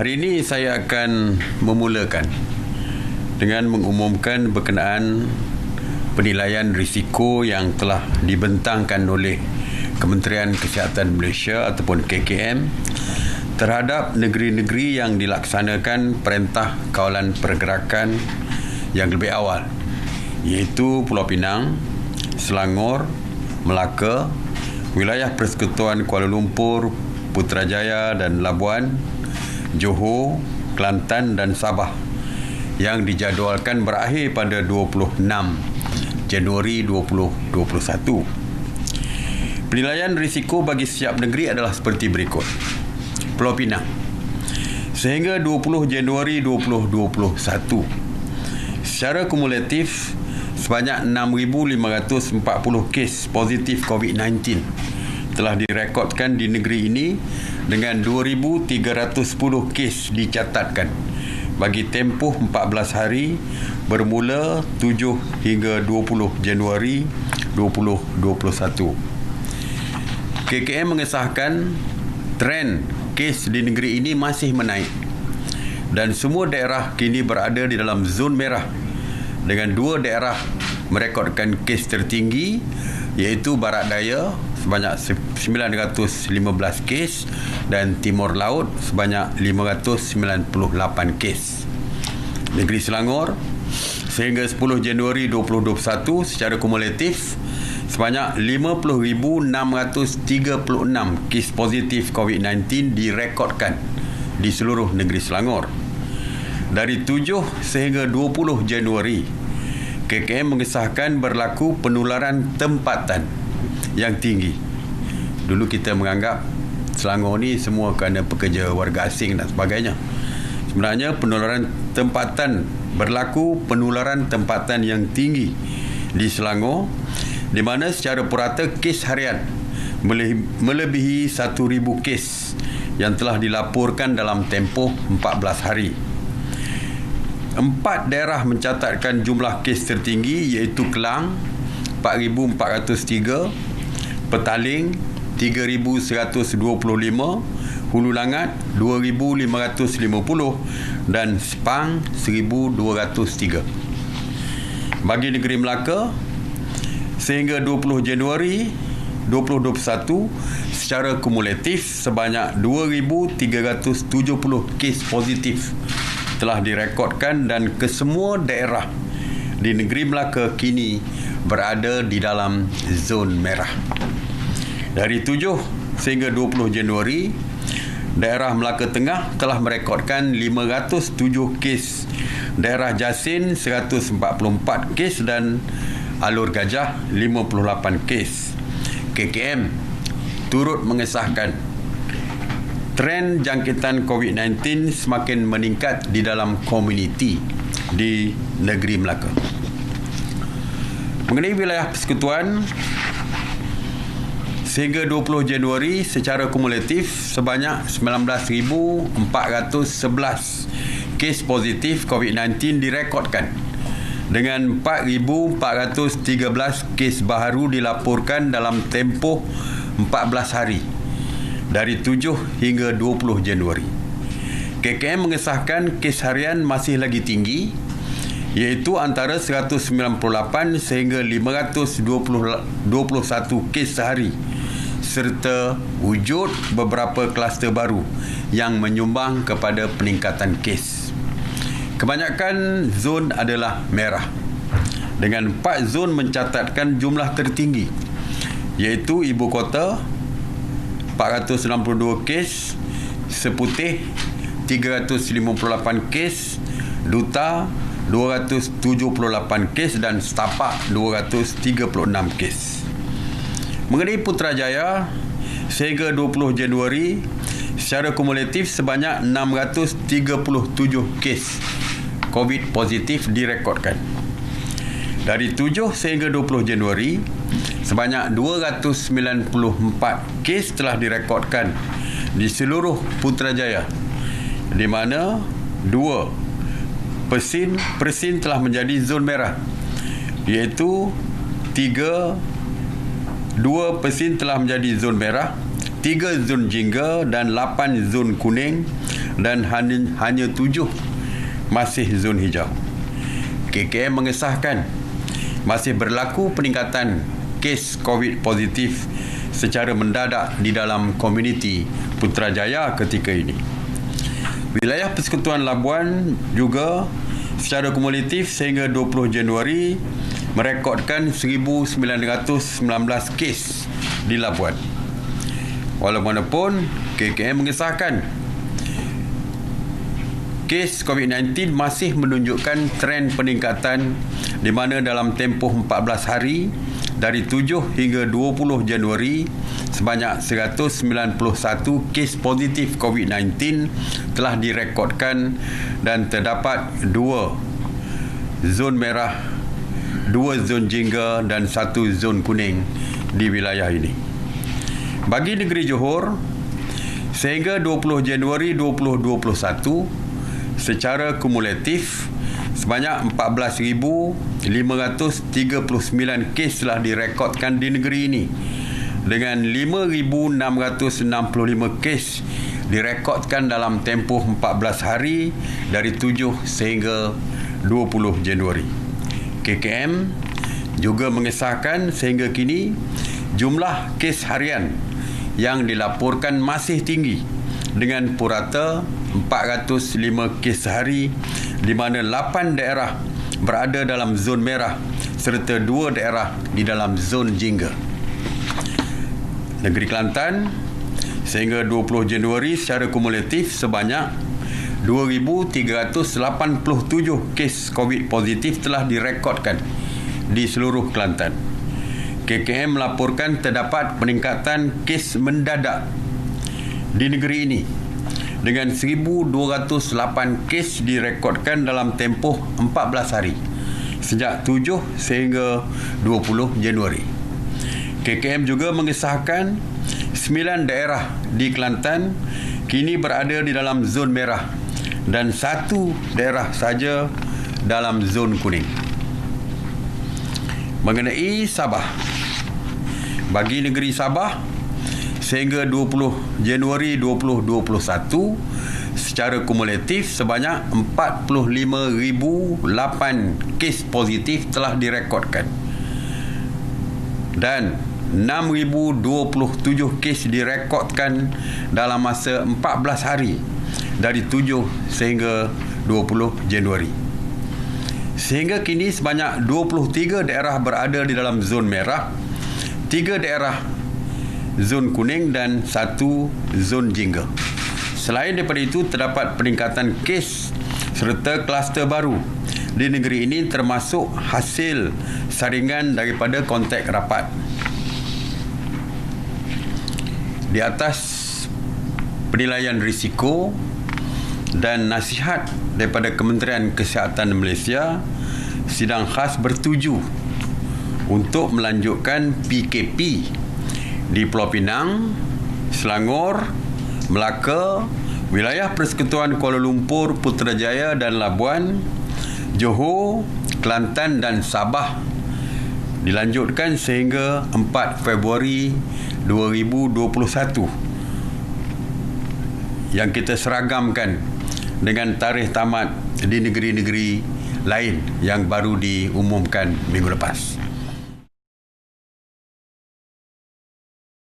Hari ini saya akan memulakan dengan mengumumkan berkenaan penilaian risiko yang telah dibentangkan oleh Kementerian Kesihatan Malaysia ataupun KKM terhadap negeri-negeri yang dilaksanakan Perintah Kawalan Pergerakan yang lebih awal, iaitu Pulau Pinang, Selangor, Melaka, wilayah Persekutuan Kuala Lumpur, Putrajaya dan Labuan, Johor, Kelantan dan Sabah yang dijadualkan berakhir pada 26 Januari 2021. Penilaian risiko bagi setiap negeri adalah seperti berikut. Pulau Pinang, sehingga 20 Januari 2021, secara kumulatif sebanyak 6,540 kes positif COVID-19 telah direkodkan di negeri ini dengan 2,310 kes dicatatkan bagi tempoh 14 hari bermula 7 hingga 20 Januari 2021. KKM mengesahkan trend kes di negeri ini masih menaik dan semua daerah kini berada di dalam zon merah dengan 2 daerah merekodkan kes tertinggi, iaitu Barat Daya sebanyak 915 kes dan Timur Laut sebanyak 598 kes. Negeri Selangor, sehingga 10 Januari 2021 secara kumulatif sebanyak 50,636 kes positif COVID-19 direkodkan di seluruh negeri Selangor. Dari 7 sehingga 20 Januari, KKM mengesahkan berlaku penularan tempatan yang tinggi. Dulu kita menganggap Selangor ni semua kerana pekerja warga asing dan sebagainya. Sebenarnya berlaku penularan tempatan yang tinggi di Selangor, di mana secara purata kes harian melebihi 1,000 kes yang telah dilaporkan dalam tempoh 14 hari. 4 daerah mencatatkan jumlah kes tertinggi, iaitu Kelang 4,403, Petaling 3,125, Hulu Langat 2,550 dan Sepang 1,203. Bagi negeri Melaka, sehingga 20 Januari 2021 secara kumulatif sebanyak 2,370 kes positif telah direkodkan dan kesemua daerah di negeri Melaka kini berada di dalam zon merah. Dari 7 sehingga 20 Januari, daerah Melaka Tengah telah merekodkan 507 kes, daerah Jasin 144 kes dan Alur Gajah 58 kes. KKM turut mengesahkan trend jangkitan COVID-19 semakin meningkat di dalam komuniti di negeri Melaka. Mengenai wilayah persekutuan, sehingga 20 Januari secara kumulatif sebanyak 19,411 kes positif COVID-19 direkodkan dengan 4,413 kes baharu dilaporkan dalam tempoh 14 hari dari 7 hingga 20 Januari. KKM mengesahkan kes harian masih lagi tinggi, iaitu antara 198 sehingga 521 kes sehari, serta wujud beberapa kluster baru yang menyumbang kepada peningkatan kes. Kebanyakan zon adalah merah, dengan 4 zon mencatatkan jumlah tertinggi, iaitu Ibu Kota 462 kes, Seputih 358 kes, Duta 278 kes dan Setapak 236 kes. Mengenai Putrajaya, sehingga 20 Januari secara kumulatif sebanyak 637 kes COVID positif direkodkan. Dari 7 sehingga 20 Januari, sebanyak 294 kes telah direkodkan di seluruh Putrajaya, di mana 2 Persin telah menjadi zon merah, iaitu 2 Persin telah menjadi zon merah, 3 zon jingga dan 8 zon kuning dan hanya 7 masih zon hijau. KKM mengesahkan masih berlaku peningkatan kes COVID positif secara mendadak di dalam komuniti Putrajaya ketika ini. Wilayah Persekutuan Labuan juga secara kumulatif sehingga 20 Januari merekodkan 1,919 kes di Labuan. Walaupun KKM mengesahkan kes COVID-19 masih menunjukkan trend peningkatan di mana dalam tempoh 14 hari dari 7 hingga 20 Januari sebanyak 191 kes positif COVID-19 telah direkodkan dan terdapat 2 zon merah, 2 zon jingga dan 1 zon kuning di wilayah ini. Bagi negeri Johor, sehingga 20 Januari 2021, secara kumulatif sebanyak 14,539 kes telah direkodkan di negeri ini dengan 5,665 kes direkodkan dalam tempoh 14 hari dari 7 sehingga 20 Januari. KKM juga mengesahkan sehingga kini jumlah kes harian yang dilaporkan masih tinggi dengan purata 405 kes sehari di mana 8 daerah berada dalam zon merah serta 2 daerah di dalam zon jingga. Negeri Kelantan sehingga 20 Januari secara kumulatif sebanyak 2,387 kes COVID positif telah direkodkan di seluruh Kelantan. KKM melaporkan terdapat peningkatan kes mendadak di negeri ini dengan 1,208 kes direkodkan dalam tempoh 14 hari sejak 7 sehingga 20 Januari. KKM juga mengesahkan 9 daerah di Kelantan kini berada di dalam zon merah dan 1 daerah saja dalam zon kuning. Mengenai Sabah, bagi negeri Sabah sehingga 20 Januari 2021 secara kumulatif sebanyak 45,008 kes positif telah direkodkan dan 6,027 kes direkodkan dalam masa 14 hari dari 7 sehingga 20 Januari. Sehingga kini sebanyak 23 daerah berada di dalam zon merah, 3 daerah zon kuning dan 1 zon jingga. Selain daripada itu, terdapat peningkatan kes serta kluster baru di negeri ini termasuk hasil saringan daripada kontak rapat. Di atas penilaian risiko dan nasihat daripada Kementerian Kesihatan Malaysia, sidang khas bertuju untuk melanjutkan PKP di Pulau Pinang, Selangor, Melaka, wilayah Persekutuan Kuala Lumpur, Putrajaya dan Labuan, Johor, Kelantan dan Sabah dilanjutkan sehingga 4 Februari 2021 yang kita seragamkan dengan tarikh tamat di negeri-negeri lain yang baru diumumkan minggu lepas.